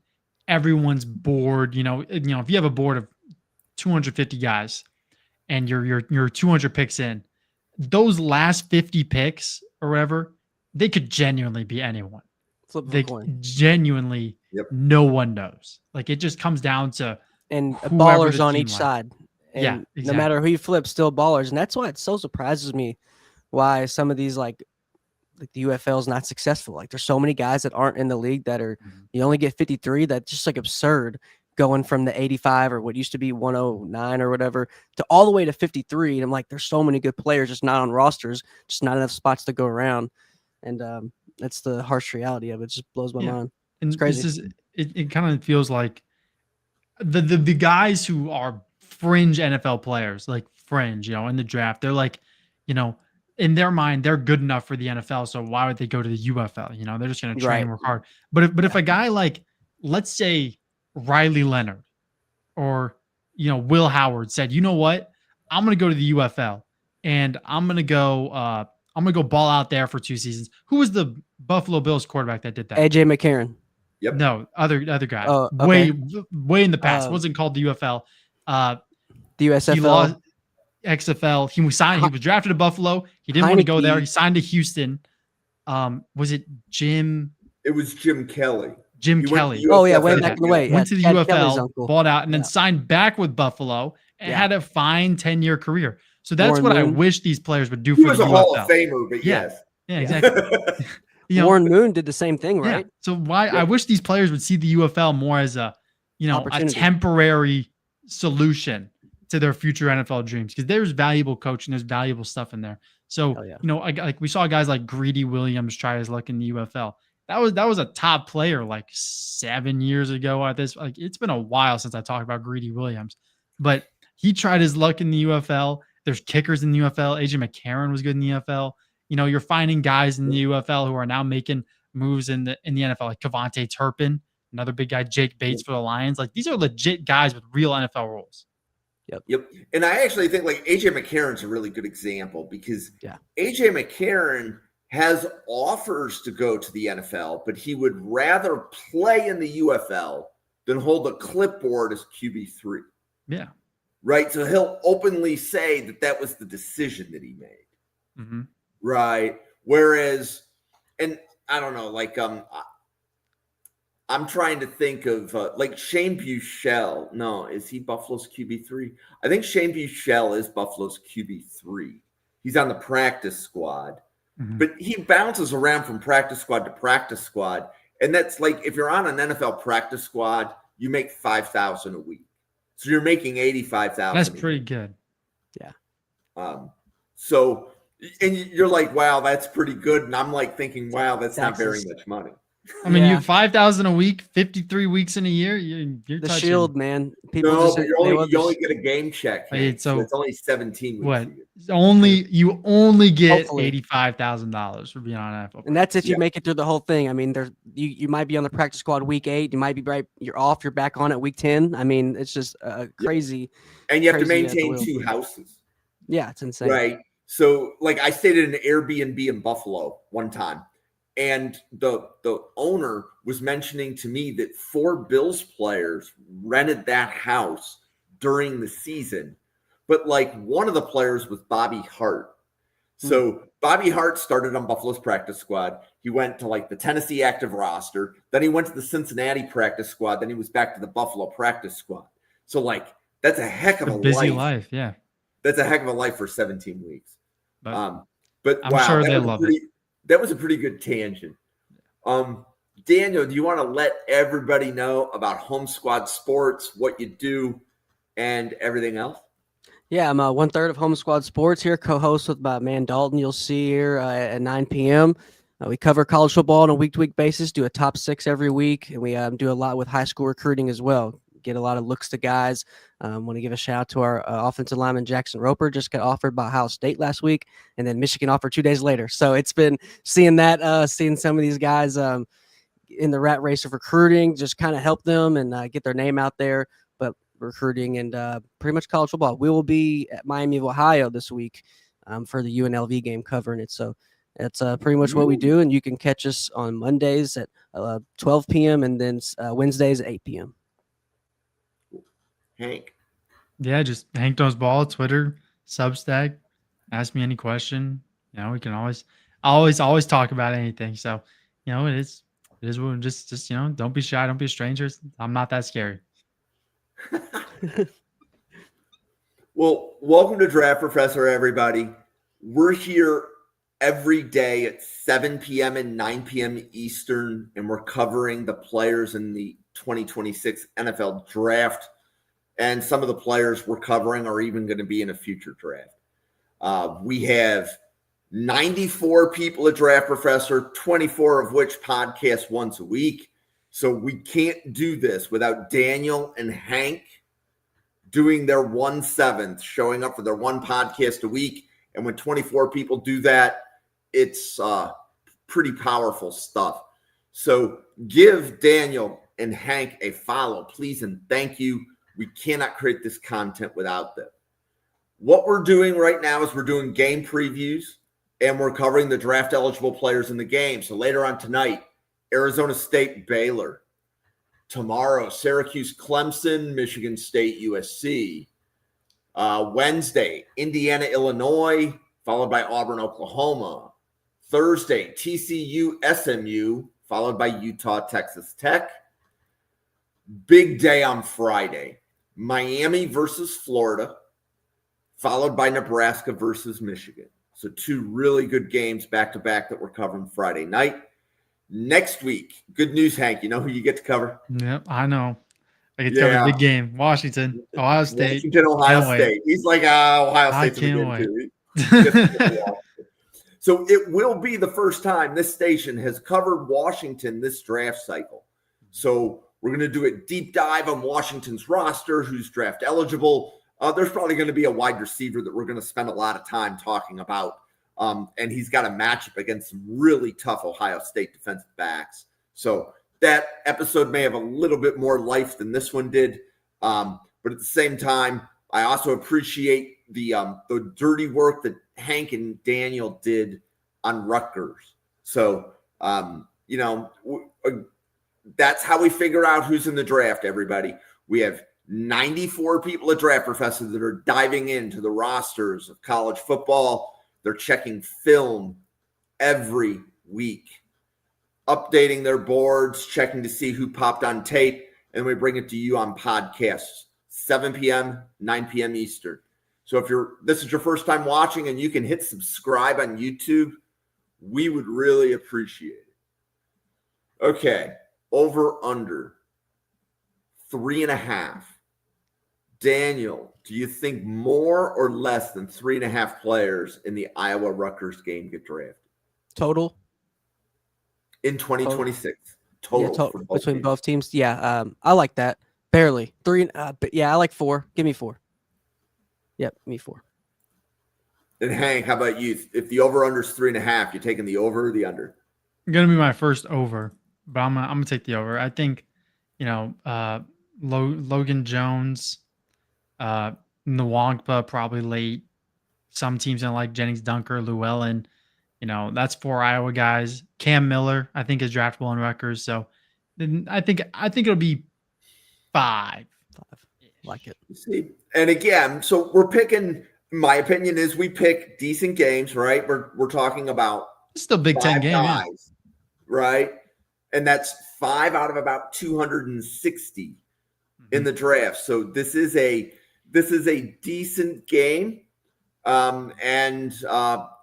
S3: everyone's bored. If you have a board of 250 guys and you're 200 picks in, those last 50 picks or whatever, they could genuinely be anyone. Genuinely, no one knows. It just comes down to
S2: ballers on each side. And
S3: exactly.
S2: No matter who you flip, still ballers. And that's why it so surprises me why some of these the UFL is not successful. There's so many guys that aren't in the league that are you only get 53. That's just absurd, going from the 85 or what used to be 109 or whatever to all the way to 53. And I'm there's so many good players just not on rosters, just not enough spots to go around. And that's the harsh reality of it. It just blows my mind.
S3: And
S2: it's crazy.
S3: It kind of feels like the guys who are fringe NFL players, fringe, in the draft, they're in their mind, they're good enough for the NFL. So why would they go to the UFL? They're just going to train and work hard. But if a guy let's say Riley Leonard or, Will Howard said, you know what, I'm going to go to the UFL and I'm going to go ball out there for 2 seasons. Who was the Buffalo Bills quarterback that did that?
S2: AJ McCarron.
S1: Yep.
S3: No, other guy.
S2: Oh, okay.
S3: Way in the past. It wasn't called the UFL.
S2: The USFL.
S3: He lost XFL. He was drafted to Buffalo. He didn't want to go there. He signed to Houston. Was it Jim?
S1: It was Jim Kelly.
S3: Kelly.
S2: Way back in the way.
S3: Went to the UFL, bought out, and then signed back with Buffalo and had a fine 10-year career. So that's what I wish these players would do for the UFL.
S1: He was a Hall of Famer, but yes.
S3: Yeah, exactly.
S2: Warren Moon did the same thing, right?
S3: Yeah. So I wish these players would see the UFL more as a temporary solution to their future NFL dreams, because there's valuable coaching, there's valuable stuff in there. So, we saw guys like Greedy Williams try his luck in the UFL. That was a top player 7 years ago at this. It's been a while since I talked about Greedy Williams, but he tried his luck in the UFL. There's kickers in the UFL. AJ McCarron was good in the UFL. You're finding guys in the UFL who are now making moves in the NFL, like Kavontae Turpin, another big guy, Jake Bates for the Lions. These are legit guys with real NFL roles.
S1: Yep. And I actually think AJ McCarron's a really good example, because AJ McCarron has offers to go to the NFL, but he would rather play in the UFL than hold a clipboard as QB3.
S3: Yeah.
S1: Right. So he'll openly say that was the decision that he made.
S3: Mm-hmm.
S1: Right. Whereas, and I don't know, I'm trying to think of Shane Buechele. No, is he Buffalo's QB3? I think Shane Buechele is Buffalo's QB3. He's on the practice squad, but he bounces around from practice squad to practice squad. And that's if you're on an NFL practice squad, you make $5,000 a week. So you're making $85,000.
S3: That's pretty good.
S2: Yeah.
S1: So, and you're wow, that's pretty good. And I'm thinking, wow, that's not very much money.
S3: I mean, you
S2: Yeah.
S3: have 5,000 a week, 53 weeks in a year. You're
S2: The
S3: touching.
S2: shield, man. People
S1: No,
S2: just
S1: but you only get a game check.
S3: Wait,
S1: Hank, so
S3: so
S1: it's only 17 weeks.
S3: what?
S1: a year.
S3: You only get
S2: Hopefully.
S3: $85,000 for being on an NFL.
S2: And that's if you
S1: Yeah.
S2: make it through the whole thing. I mean, you might be on the practice squad week 8. You might be right. You're off. You're back on it week 10. I mean, it's just crazy.
S1: And you have to
S2: crazy at the
S1: maintain
S2: wheel.
S1: 2 houses.
S2: Yeah, it's insane.
S1: Right. So, like, I stayed in an Airbnb in Buffalo one time, and the owner was mentioning to me that 4 Bills players rented that house during the season. But, like, one of the players was Bobby Hart. So Bobby Hart started on Buffalo's practice squad. He went to, like, the Tennessee active roster. Then he went to the Cincinnati practice squad. Then he was back to the Buffalo practice squad. So, like, that's a heck of a
S3: busy
S1: life.
S3: life. Yeah.
S1: That's a heck of a life for 17 weeks. But
S3: I'm
S1: wow,
S3: sure they love it.
S1: That was a pretty good tangent. Daniel, do you want to let everybody know about Home Squad Sports, what you do, and everything else?
S2: Yeah, I'm 1/3 of Home Squad Sports here, co-host with my man Dalton. You'll see here at 9 p.m. We cover college football on a week-to-week basis, do a top 6 every week, and we do a lot with high school recruiting as well. Get a lot of looks to guys. Want to give a shout out to our offensive lineman Jackson Roper. Just got offered by Ohio State last week, and then Michigan offered 2 days later. So it's been seeing some of these guys in the rat race of recruiting, just kind of help them and get their name out there. But recruiting and pretty much college football. We will be at Miami of Ohio this week for the UNLV game covering it. So that's pretty much what we do. And you can catch us on Mondays at 12 p.m. and then Wednesdays at 8 p.m.
S1: Hank.
S3: Yeah, just Hank Knows Ball, Twitter, Substack. Ask me any question. We can always talk about anything. So, it is just don't be shy, don't be a stranger. I'm not that scary.
S1: Well, welcome to Draft Professor, everybody. We're here every day at 7 p.m. and 9 p.m. Eastern, and we're covering the players in the 2026 NFL Draft. And some of the players we're covering are even going to be in a future draft. We have 94 people at Draft Professor, 24 of which podcast once a week. So we can't do this without Daniel and Hank doing their 1/7, showing up for their 1 podcast a week. And when 24 people do that, it's pretty powerful stuff. So give Daniel and Hank a follow, please, and thank you. We cannot create this content without them. What we're doing right now is we're doing game previews, and we're covering the draft-eligible players in the game. So later on tonight, Arizona State, Baylor. Tomorrow, Syracuse, Clemson, Michigan State, USC. Wednesday, Indiana, Illinois, followed by Auburn, Oklahoma. Thursday, TCU, SMU, followed by Utah, Texas Tech. Big day on Friday. Miami versus Florida, followed by Nebraska versus Michigan. So 2 really good games back-to-back that we're covering Friday night. Next week, good news, Hank. You know who you get to cover?
S3: Yep, I know. I get to cover a big game. Washington, Ohio State.
S1: Washington, Ohio
S3: Can't
S1: State.
S3: wait.
S1: He's like, Ohio State's in the game too. So it will be the first time this station has covered Washington this draft cycle. So we're going to do a deep dive on Washington's roster, who's draft eligible. There's probably going to be a wide receiver that we're going to spend a lot of time talking about. And he's got a matchup against some really tough Ohio State defensive backs. So that episode may have a little bit more life than this one did. But at the same time, I also appreciate the dirty work that Hank and Daniel did on Rutgers. So, that's how we figure out who's in the draft, everybody. We have 94 people at Draft Professor that are diving into the rosters of college football. They're checking film every week, updating their boards, checking to see who popped on tape, and we bring it to you on podcasts, 7 p.m., 9 p.m. Eastern. So if this is your first time watching and you can hit subscribe on YouTube, we would really appreciate it. Okay, over under 3.5. Daniel, do you think more or less than 3.5 players in the Iowa-Rutgers game get drafted?
S2: Total?
S1: In 2026. total for both
S2: between
S1: teams.
S2: both teams. Yeah, I like that. Barely 3. But yeah, I like 4. Give me 4. Yep, me 4.
S1: And Hank, how about you? If the over/under is 3.5, you taking the over or the under?
S3: Gonna be my first over, but I'm gonna take the over. I think, Logan Jones, Nwankpa probably late. Some teams don't like Jennings, Dunker, Llewellyn. That's 4 Iowa guys. Cam Miller, I think, is draftable on Rutgers. So then I think it'll be 5.
S2: 5. Like it.
S1: See, and again, so we're picking. My opinion is we pick decent games, right? We're talking about
S3: It's still Big Ten
S1: 5
S3: game, yeah.
S1: guys, right? And that's 5 out of about 260 in the draft. So this is a decent game, and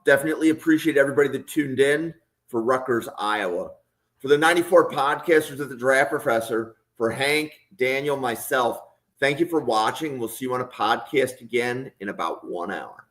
S1: definitely appreciate everybody that tuned in for Rutgers, Iowa. For the 94 podcasters at the Draft Professor, for Hank, Daniel, myself, thank you for watching. We'll see you on a podcast again in about 1 hour.